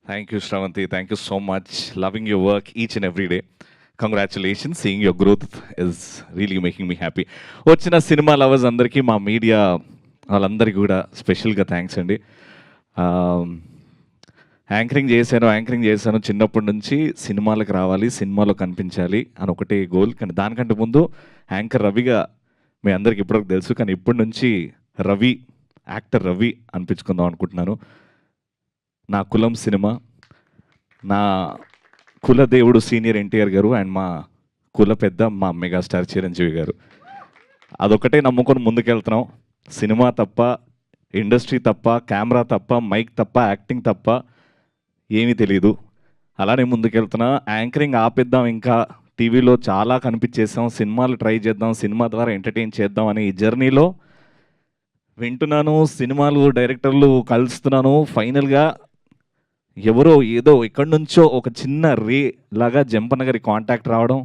Thank you, Shravanti. Thank you so much. Loving your work each and every day. Congratulations. Seeing your growth is really making me happy. వచ్చిన cinema lovers అందరికీ మా media వాళ్ళందరికీ కూడా స్పెషల్గా thanks అండి. Anchoring చేశాను చిన్నప్పటి నుంచి సినిమాలకు రావాలి, సినిమాలో కనిపించాలి అని ఒకటే గోల్. కానీ దానికంటే ముందు యాంకర్ రవిగా మీ అందరికి ఇప్పటివరకు తెలుసు, కానీ ఇప్పటి నుంచి రవి, యాక్టర్ రవి అనిపించుకుందాం అనుకుంటున్నాను. నా కులం సినిమా, నా కులదేవుడు సీనియర్ ఎన్టీఆర్ గారు అండ్ మా కుల పెద్ద మా మెగాస్టార్ చిరంజీవి గారు. అదొకటే నమ్ముకొని ముందుకెళ్తున్నాం. సినిమా తప్ప, ఇండస్ట్రీ తప్ప, కెమెరా తప్ప, మైక్ తప్ప, యాక్టింగ్ తప్ప ఏమీ తెలీదు. అలానే ముందుకెళ్తున్నా. యాంకరింగ్ ఆపేద్దాం, ఇంకా టీవీలో చాలా కనిపించేసాం, సినిమాలు ట్రై చేద్దాం, సినిమా ద్వారా ఎంటర్టైన్ చేద్దాం అనే ఈ జర్నీలో వింటున్నాను, సినిమాలు డైరెక్టర్లు కలుస్తున్నాను. ఫైనల్గా ఎవరో ఏదో ఎక్కడి నుంచో ఒక చిన్న రే లాగా జంపన్న గారి కాంటాక్ట్ రావడం,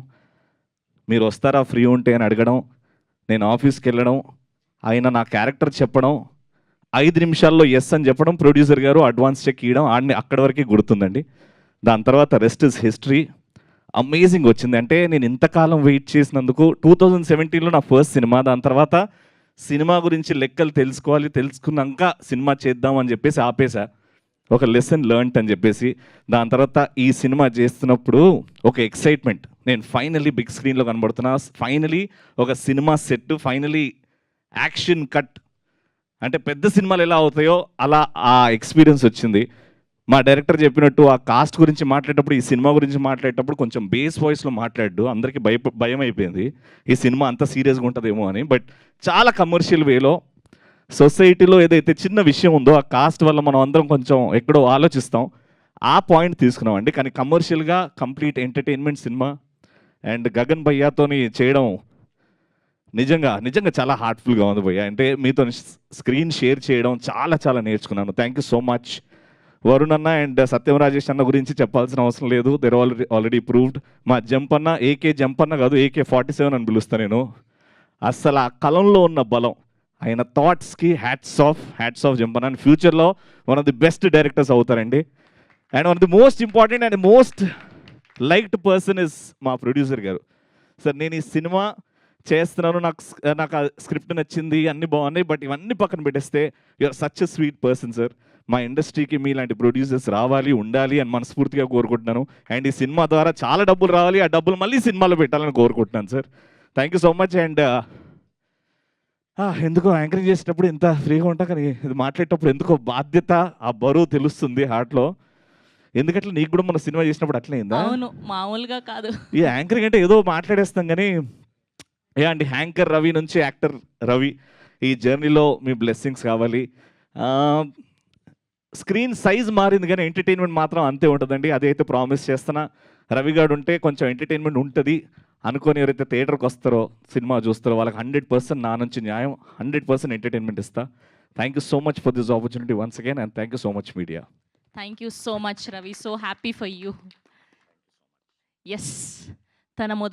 మీరు వస్తారా ఫ్రీ ఉంటే అని అడగడం, నేను ఆఫీస్కి వెళ్ళడం, ఆయన నా క్యారెక్టర్ చెప్పడం, 5 నిమిషాల్లో ఎస్ అని చెప్పడం, ప్రొడ్యూసర్ గారు అడ్వాన్స్ చెక్ ఇవ్వడం, ఆడిని అక్కడి వరకే గుర్తుందండి. దాని తర్వాత రెస్ట్ ఇస్ హిస్టరీ. అమేజింగ్ వచ్చింది. అంటే నేను ఇంతకాలం వెయిట్ చేసినందుకు 2017లో నా ఫస్ట్ సినిమా. దాని తర్వాత సినిమా గురించి లెక్కలు తెలుసుకున్నాక సినిమా చేద్దామని చెప్పేసి ఆపేసా, ఒక లెసన్ లెర్న్ట్ అని చెప్పేసి. దాని తర్వాత ఈ సినిమా చేస్తున్నప్పుడు ఒక ఎక్సైట్మెంట్, నేను ఫైనలీ బిగ్ స్క్రీన్లో కనబడుతున్నా, ఫైనలీ ఒక cinema set, finally action cut. అంటే పెద్ద సినిమాలు ఎలా అవుతాయో అలా ఆ ఎక్స్పీరియన్స్ వచ్చింది. మా డైరెక్టర్ చెప్పినట్టు ఆ కాస్ట్ గురించి మాట్లాడేటప్పుడు, ఈ సినిమా గురించి మాట్లాడేటప్పుడు కొంచెం బేస్ వాయిస్లో మాట్లాడు, అందరికీ భయం అయిపోయింది ఈ సినిమా అంత సీరియస్గా ఉంటుందేమో అని. బట్ చాలా కమర్షియల్ వేలో సొసైటీలో ఏదైతే చిన్న విషయం ఉందో ఆ కాస్ట్ వల్ల మనం అందరం కొంచెం ఎక్కడో ఆలోచిస్తాం, ఆ పాయింట్ తీసుకున్నామండి. కానీ కమర్షియల్గా complete entertainment cinema. And Gagan భయ్యాతోని చేయడం నిజంగా చాలా హార్ట్ఫుల్గా ఉంది భయ్య. అంటే మీతో స్క్రీన్ షేర్ చేయడం చాలా నేర్చుకున్నాను. Thank you so much. Varun అన్న అండ్ సత్యం రాజేష్ అన్న గురించి చెప్పాల్సిన అవసరం లేదు, దెర్ ఆల్రెడీ ప్రూవ్డ్. మా జంపన్న ఏకే జంపన్న కాదు, AK-47 అని పిలుస్తాను నేను. అస్సలు ఆ కలంలో ఉన్న బలం, ఆయన థాట్స్కి హ్యాట్స్ ఆఫ్ జంపన్న. అండ్ ఫ్యూచర్లో one of the best directors అవుతారండి. And one of the most important and most liked person is మా ప్రొడ్యూసర్ గారు. సార్ నేను ఈ సినిమా చేస్తున్నాను, నాకు ఆ స్క్రిప్ట్ నచ్చింది, అన్నీ బాగున్నాయి, బట్ ఇవన్నీ పక్కన పెట్టేస్తే you are such a sweet person sir. మా ఇండస్ట్రీకి మీలాంటి ప్రొడ్యూసర్స్ రావాలి, ఉండాలి అని మనస్ఫూర్తిగా కోరుకుంటున్నాను. అండ్ ఈ సినిమా ద్వారా చాలా డబ్బులు రావాలి, ఆ డబ్బులు మళ్ళీ సినిమాలో పెట్టాలని కోరుకుంటున్నాను sir. Thank you so much. And ఎందుకో యాంకరింగ్ చేసేటప్పుడు ఎంత ఫ్రీగా ఉంటా, కానీ ఇది మాట్లాడేటప్పుడు ఎందుకో బాధ్యత, ఆ బరువు తెలుస్తుంది హార్ట్లో. ఎందుకంటే నీకు కూడా మన సినిమా చేసినప్పుడు అట్లే అయిందా? అవును, మామూలుగా కాదు. ఈ యాంకరింగ్ అంటే ఏదో మాట్లాడేస్తాం, కానీ అండి యాంకర్ రవి నుంచి యాక్టర్ రవి, ఈ జర్నీలో మీ బ్లెస్సింగ్స్ కావాలి. స్క్రీన్ సైజ్ మారింది కానీ ఎంటర్టైన్మెంట్ మాత్రం అంతే ఉంటుందండి. అదైతే ప్రామిస్ చేస్తున్నా. రవి గారు ఉంటే కొంచెం ఎంటర్టైన్మెంట్ ఉంటుంది అనుకొని ఎవరైతే థియేటర్కి వస్తారో, సినిమా చూస్తారో, వాళ్ళకి 100% నా నుంచి న్యాయం, 100% ఎంటర్టైన్మెంట్ ఇస్తా. Thank you so much for this opportunity once again, and thank you so much media. Thank you so much Ravi, so happy for you. Yes, తన